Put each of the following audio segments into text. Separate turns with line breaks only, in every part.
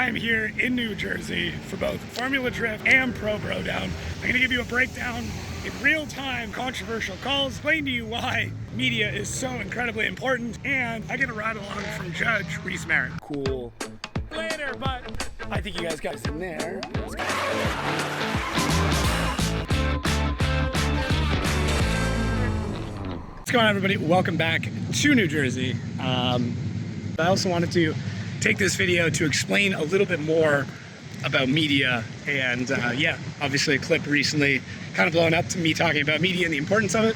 I'm here in New Jersey for both Formula Drift and Pro Broown. I'm going to give you a breakdown in real time, controversial calls, explain to you why media is so incredibly important, and I get a ride along from Judge Reese Mer. Cool. Later, but I think you guys got us in there. What's going on, everybody? Welcome back to New Jersey. I also wanted to take this video to explain a little bit more about media, and yeah, obviously a clip recently kind of blown up to me talking about media and the importance of it.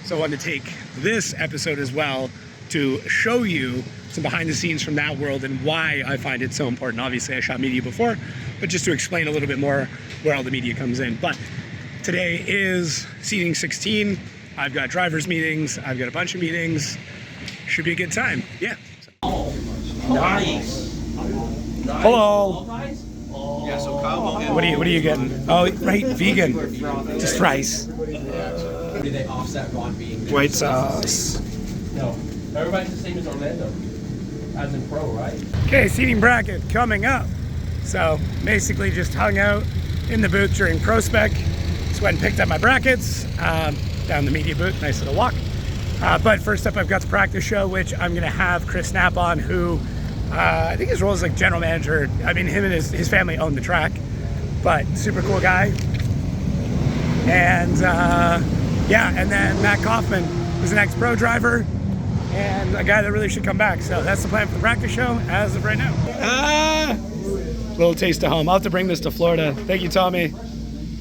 So I wanted to take this episode as well to show you some behind the scenes from that world and why I find it so important. Obviously I shot media before, but just to explain a little bit more where all the media comes in. But today is seating 16. I've got drivers meetings, I've got a bunch of meetings. Should be a good time. Yeah.
Nice.
Hello.
Yeah, so Kyle,
What are you getting? Oh, right, vegan. Just rice.
they offset Ron being
White sauce.
No, everybody's the same as Orlando, as in pro, right?
Okay, seating bracket coming up. So basically just hung out in the booth during Pro Spec. Just went and picked up my brackets down the media booth. Nice little walk. But first up, I've got the practice show, which I'm going to have Chris Knapp on, who I think his role is like general manager. I mean, him and his family own the track, but super cool guy. And yeah, and then Matt Kaufman, who's an ex-pro driver and a guy that really should come back. So that's the plan for the practice show as of right now. Little taste of home. I'll have to bring this to Florida. Thank you, Tommy.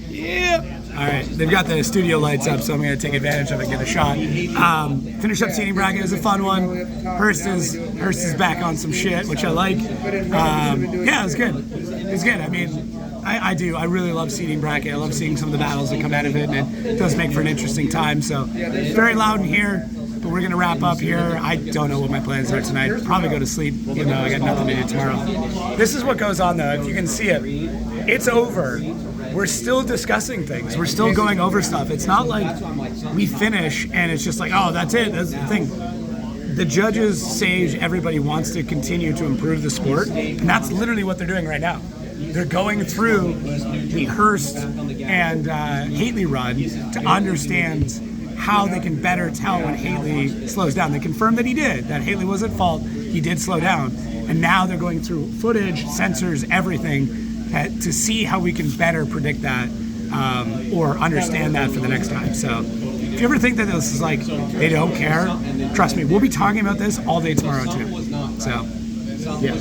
Yeah. All right, they've got the studio lights up, so I'm going to take advantage of it and get a shot. Finish up seating bracket. It was a fun one. Hurst is back on some shit, which I like. Yeah, it was good. It was good. I mean, I really love seating bracket. I love seeing some of the battles that come out of it, and it does make for an interesting time. So very loud in here, but we're going to wrap up here. I don't know what my plans are tonight. Probably go to sleep, even though I got nothing to do tomorrow. This is what goes on, though. If you can see it, it's over. We're still discussing things. We're still going over stuff. It's not like we finish and it's just like, oh, that's it. That's the thing. The judges, Sage, everybody wants to continue to improve the sport, and that's literally what they're doing right now. They're going through the Hurst and Haley run to understand how they can better tell when Haley slows down. They confirmed that he did, that Haley was at fault. He did slow down. And now they're going through footage, sensors, everything, to see how we can better predict that or understand that for the next time. So if you ever think that this is like they don't care, trust me, we'll be talking about this all day tomorrow too. So yeah.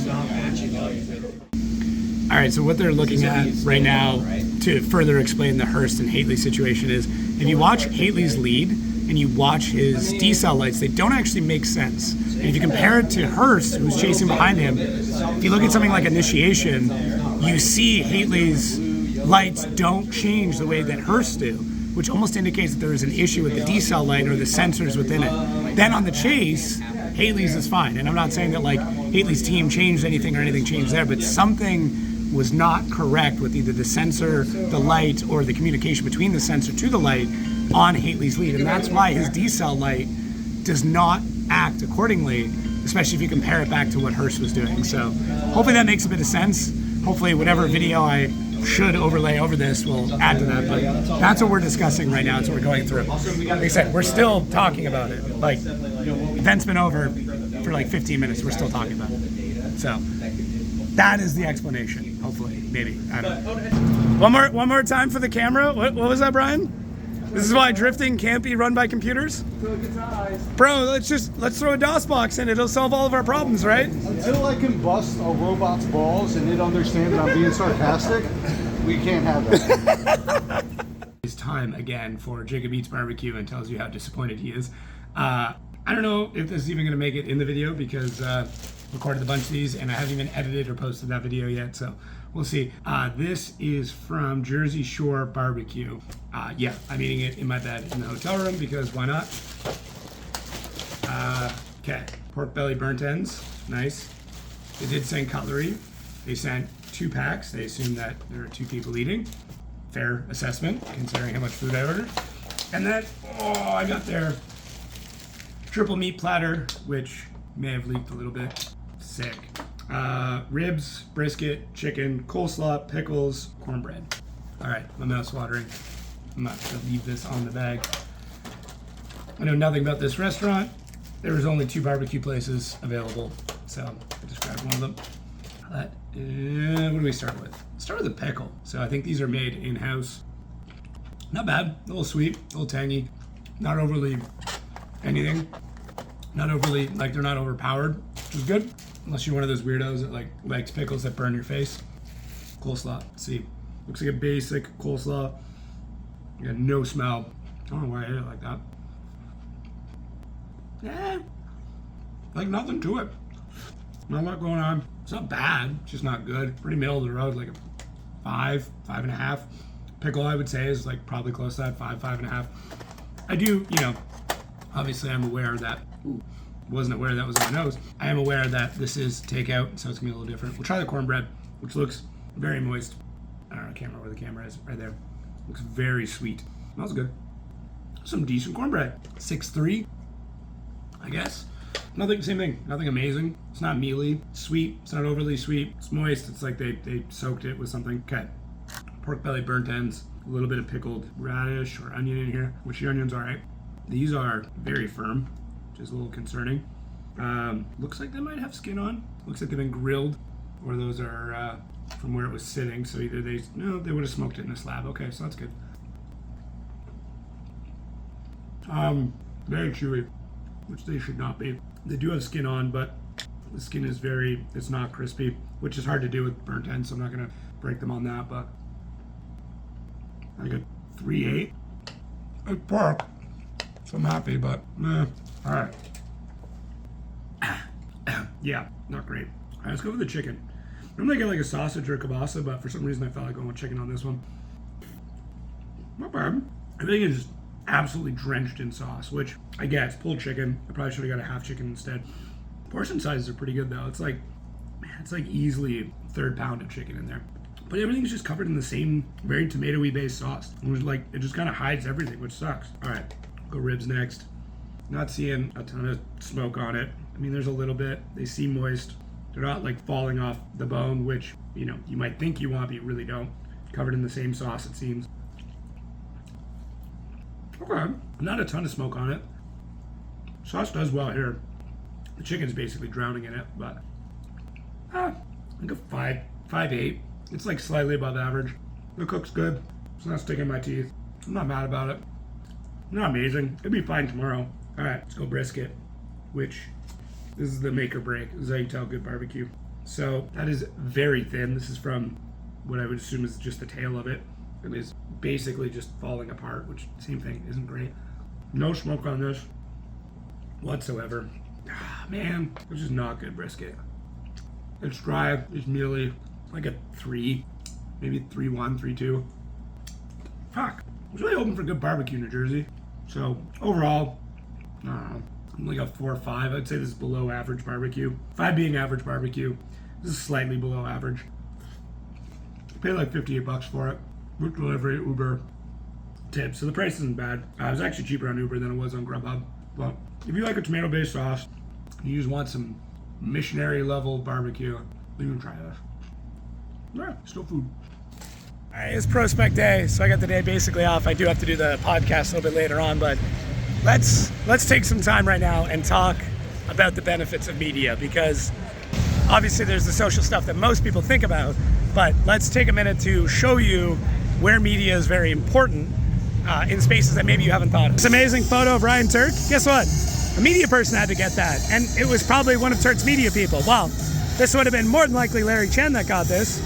All right, so what they're looking at right now to further explain the Hurst and Haley situation is if you watch Haley's lead and you watch his decel lights, they don't actually make sense. And if you compare it to Hurst, who's chasing behind him, if you look at something like initiation, you see Haley's lights don't change the way that Hurst do, which almost indicates that there is an issue with the decel light or the sensors within it. Then on the chase, Haley's is fine. And I'm not saying that like Haley's team changed anything or anything changed there, but something was not correct with either the sensor, the light, or the communication between the sensor to the light on Haley's lead. And that's why his decel light does not act accordingly, especially if you compare it back to what Hurst was doing. So hopefully that makes a bit of sense. Hopefully whatever video I should overlay over this will add to that, but that's what we're discussing right now. That's what we're going through. Like I said, we're still talking about it. Like, event's been over for like 15 minutes. We're still talking about it. So that is the explanation, hopefully, maybe. I don't know. One more time for the camera. What was that, Brian? This is why drifting can't be run by computers? Bro, let's throw a DOS box in. It'll solve all of our problems, right?
Until I can bust a robot's balls and it understands that I'm being sarcastic, we can't have that.
It's time again for Jacob Eats Barbecue and tells you how disappointed he is. I don't know if this is even going to make it in the video because I recorded a bunch of these and I haven't even edited or posted that video yet, so we'll see. This is from Jersey Shore BBQ. Yeah, I'm eating it in my bed in the hotel room because why not? Okay, pork belly burnt ends, nice. They did send cutlery. They sent 2 packs. They assumed that there are 2 people eating. Fair assessment, considering how much food I ordered. And then, I got their triple meat platter, which may have leaked a little bit. Sick. Ribs, brisket, chicken, coleslaw, pickles, cornbread. All right, my mouth's watering. I'm not gonna leave this on the bag. I know nothing about this restaurant. There was only 2 barbecue places available, so I just grabbed one of them. What do we start with? Start with the pickle. So I think these are made in-house. Not bad, a little sweet, a little tangy, not overly anything. Not overly, like they're not overpowered, which is good. Unless you're one of those weirdos that like likes pickles that burn your face. Coleslaw, let's see. Looks like a basic coleslaw. You got no smell. I don't know why I ate it like that. Yeah, like nothing to it. Not a lot going on. It's not bad, it's just not good. Pretty middle of the road, like a 5, 5.5. Pickle, I would say, is like probably close to that, 5, 5.5. I do, you know, obviously I'm aware that, wasn't aware that was on my nose. I am aware that this is takeout, so it's gonna be a little different. We'll try the cornbread, which looks very moist. I don't know, I can't remember where the camera is, right there. Looks very sweet. Smells good. Some decent cornbread. 6.3, I guess. Nothing, same thing, nothing amazing. It's not mealy, sweet, it's not overly sweet. It's moist, it's like they soaked it with something. Okay, pork belly, burnt ends, a little bit of pickled radish or onion in here, which the onion's all right. These are very firm, which is a little concerning. Looks like they might have skin on. Looks like they've been grilled, or those are from where it was sitting. So either they would have smoked it in a slab. Okay, so that's good. Very chewy, which they should not be. They do have skin on, but the skin is it's not crispy, which is hard to do with burnt ends, so I'm not gonna break them on that, but I got 3.8. It's pork, so I'm happy, but all right. Yeah, not great. All right, let's go with the chicken. Normally I get like a sausage or a kielbasa, but for some reason I felt like going with chicken on this one. Not bad. Everything is absolutely drenched in sauce, which I guess pulled chicken. I probably should have got a half chicken instead. Portion sizes are pretty good though. It's like easily a 1/3 pound of chicken in there. But everything's just covered in the same very tomatoey based sauce. It just kind of hides everything, which sucks. All right, go ribs next. Not seeing a ton of smoke on it. I mean, there's a little bit. They seem moist. They're not like falling off the bone, which, you know, you might think you want, but you really don't. Covered in the same sauce, it seems. Okay, not a ton of smoke on it. Sauce does well here. The chicken's basically drowning in it, but like a 5.8. It's like slightly above average. The cook's good. It's not sticking in my teeth. I'm not mad about it. Not amazing. It'll be fine tomorrow. All right, let's go brisket, which this is the make or break. This is how you tell good barbecue. So that is very thin. This is from what I would assume is just the tail of it. It is basically just falling apart, which same thing, isn't great. No smoke on this whatsoever. Man, this is not good brisket. It's dry, it's mealy, like a 3, maybe 3.1, 3.2. Fuck, I was really hoping for good barbecue in New Jersey. So overall, I don't know, I'm like a 4 or 5. I'd say this is below average barbecue. 5 being average barbecue, this is slightly below average. I paid like $58 for it. With delivery, Uber, tips. So the price isn't bad. It was actually cheaper on Uber than it was on Grubhub. But if you like a tomato-based sauce, you just want some missionary level barbecue, you can try this. Yeah, still food.
All right, it's Prospect Day, so I got the day basically off. I do have to do the podcast a little bit later on, but let's take some time right now and talk about the benefits of media, because obviously there's the social stuff that most people think about, but let's take a minute to show you where media is very important in spaces that maybe you haven't thought of. This amazing photo of Ryan Turk. Guess what? A media person had to get that, and it was probably one of Turk's media people. Well, this would have been more than likely Larry Chen that got this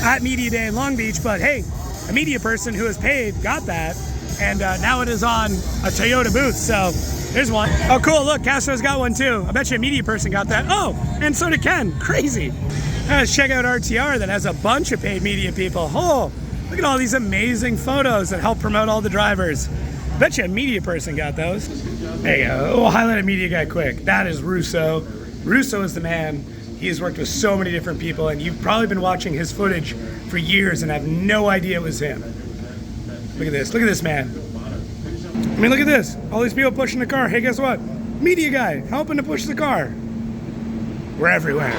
at Media Day in Long Beach, but hey, a media person who is paid got that, and now it is on a Toyota booth, so there's one. Oh cool, look, Castro's got one too. I bet you a media person got that. Oh, and so did Ken, crazy. Let's check out RTR that has a bunch of paid media people. Oh, look at all these amazing photos that help promote all the drivers. Bet you a media person got those. There you go. Oh, highlight a media guy quick. That is Russo. Russo is the man. He has worked with so many different people, and you've probably been watching his footage for years and have no idea it was him. Look at this. Look at this man. I mean, look at this. All these people pushing the car. Hey, guess what? Media guy helping to push the car. We're everywhere.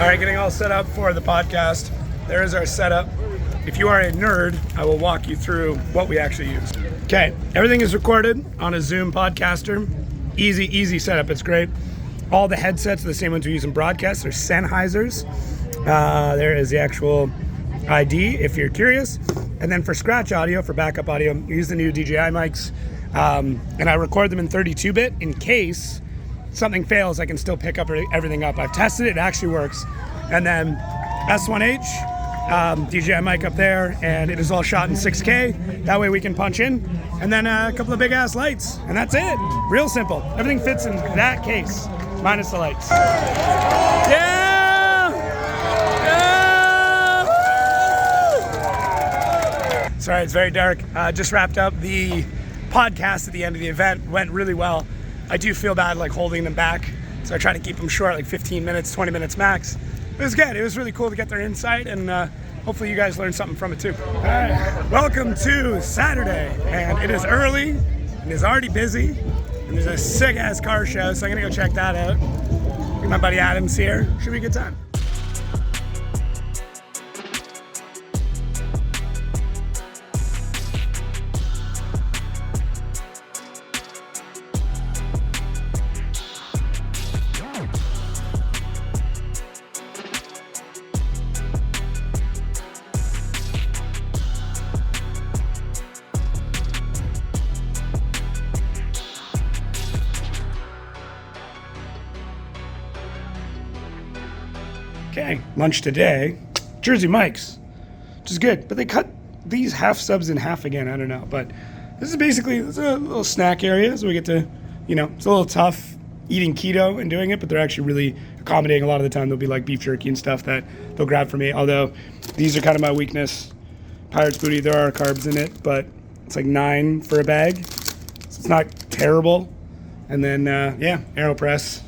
All right, getting all set up for the podcast. There is our setup. If you are a nerd, I will walk you through what we actually use. Okay, everything is recorded on a Zoom podcaster. Easy setup, it's great. All the headsets are the same ones we use in broadcast. They're Sennheisers. There is the actual ID if you're curious. And then for scratch audio, for backup audio, we use the new DJI mics. And I record them in 32-bit in case something fails, I can still pick up everything up. I've tested it, it actually works. And then S1H, DJI mic up there, and it is all shot in 6K. That way we can punch in. And then a couple of big ass lights, and that's it. Real simple. Everything fits in that case, minus the lights. Yeah! Yeah! Sorry, it's very dark. Just wrapped up the podcast at the end of the event. Went really well. I do feel bad like holding them back, so I try to keep them short, like 15 minutes, 20 minutes max. It was good. It was really cool to get their insight, and hopefully you guys learned something from it too. All right, welcome to Saturday, and it is early, and it's already busy, and there's a sick ass car show, so I'm gonna go check that out. My buddy Adam's here. Should be a good time. Okay, lunch today, Jersey Mike's, which is good, but they cut these half subs in half again, I don't know, but this is basically, it's a little snack area, so we get to, it's a little tough eating keto and doing it, but they're actually really accommodating. A lot of the time there'll be like beef jerky and stuff that they'll grab for me, although these are kind of my weakness. Pirate's Booty, there are carbs in it, but it's like 9 for a bag, so it's not terrible. And then, AeroPress,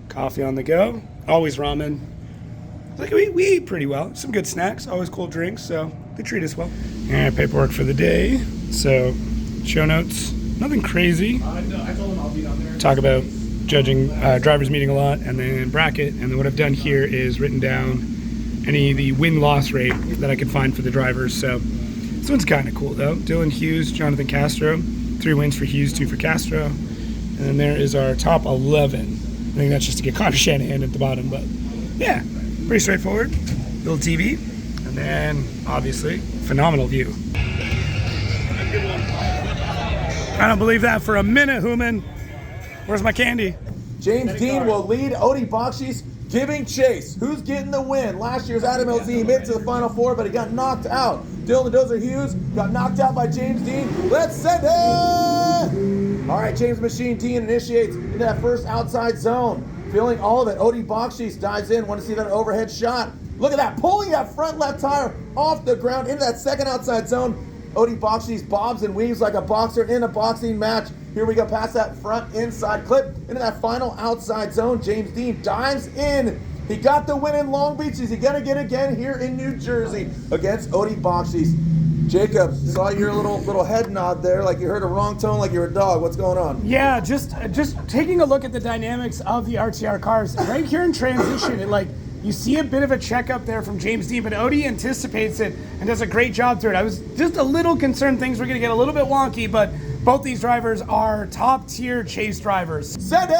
coffee on the go, always ramen. Like we eat pretty well. Some good snacks, always cold drinks, so they treat us well. And paperwork for the day. So, show notes, nothing crazy.
I told him I'll be down there.
Talk about judging drivers meeting a lot, and then bracket. And then what I've done here is written down any of the win-loss rate that I could find for the drivers. So this one's kind of cool though. Dylan Hughes, Jonathan Castro, 3 wins for Hughes, 2 for Castro. And then there is our top 11. I think that's just to get Connor Shanahan at the bottom, but yeah. Pretty straightforward, little TV, and then obviously phenomenal view. I don't believe that for a minute, Hooman. Where's my candy?
James Dean will lead Odi Bakshi's giving chase. Who's getting the win? Last year's Adam LZ made it to the Final Four, but he got knocked out. Dylan Dozer Hughes got knocked out by James Dean. Let's send it! All right, James Machine Dean initiates into that first outside zone. Feeling all of it. Odi Bakshi's dives in. Want to see that overhead shot. Look at that. Pulling that front left tire off the ground into that second outside zone. Odi Bakshi's bobs and weaves like a boxer in a boxing match. Here we go past that front inside clip into that final outside zone. James Dean dives in. He got the win in Long Beach. Is he going to get again here in New Jersey against Odi Bakshi's? Jacob, saw your little head nod there, like you heard a wrong tone, like you're a dog. What's going on?
Yeah, just taking a look at the dynamics of the RTR cars. Right here in transition, you see a bit of a checkup there from James Dean, but Odi anticipates it and does a great job through it. I was just a little concerned things were going to get a little bit wonky, but both these drivers are top-tier chase drivers.
Send it!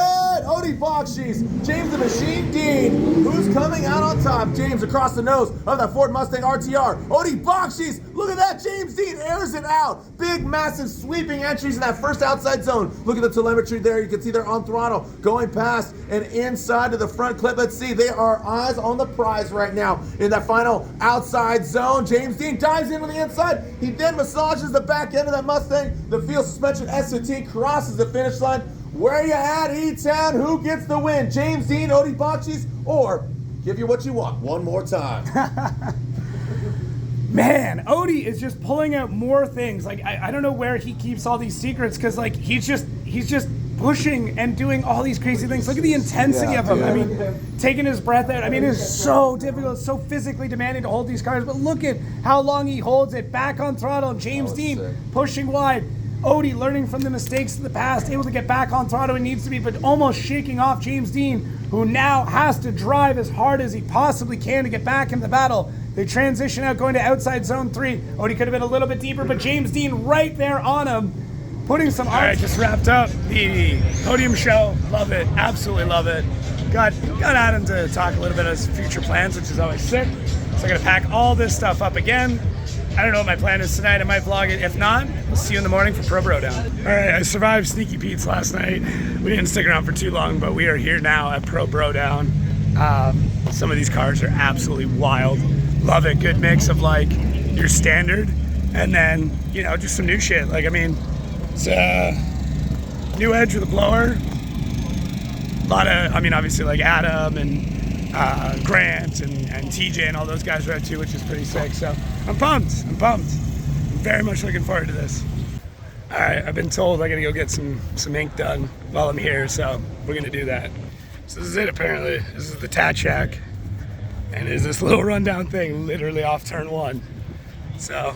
Odi Bakshi's James the Machine Dean, who's coming out on top. James across the nose of that Ford Mustang RTR. Odi Bakshi's, look at that, James Dean airs it out. Big, massive, sweeping entries in that first outside zone. Look at the telemetry there. You can see they're on throttle, going past and inside to the front clip. Let's see, they are eyes on the prize right now in that final outside zone. James Dean dives in on the inside. He then massages the back end of that Mustang. The field suspension S15 crosses the finish line. Where you at, E-Town? Who gets the win? James Dean, Odi Bakshi's, or give you what you want one more time?
Man, Odi is just pulling out more things. Like I don't know where he keeps all these secrets, because like he's just pushing and doing all these crazy things. Look at the intensity of him.
dude.
I mean, taking his breath out. I mean, it's so difficult, so physically demanding to hold these cars. But look at how long he holds it back on throttle. James Dean
sick.
pushing wide.
Odie learning from the mistakes of the past, able to get back on throttle when he needs to be, but almost shaking off James Dean, who now has to drive as hard as he possibly can to get back in the battle. They transition out, going to outside zone 3. Odie could have been a little bit deeper, but James Dean right there on him, putting some... All right, just wrapped up the podium show. Love it. Absolutely love it. Got Adam to talk a little bit of his future plans, which is always sick. So I'm going to pack all this stuff up again. I don't know what my plan is tonight. I might vlog it. If not, we'll see you in the morning for Pro Broown. All right, I survived Sneaky Pete's last night. We didn't stick around for too long, but we are here now at Pro Broown. Some of these cars are absolutely wild. Love it. Good mix of like your standard and then, you know, just some new shit. Like, I mean, it's a new Edge with a blower. A lot of, I mean, obviously like Adam and Grant and TJ and all those guys are out too, which is pretty sick. So I'm pumped. I'm very much looking forward to this. All right, I've been told I gotta go get some ink done while I'm here, so we're gonna do that. So this is it apparently. This is the Tat Shack. And it is this little rundown thing, literally off turn 1. So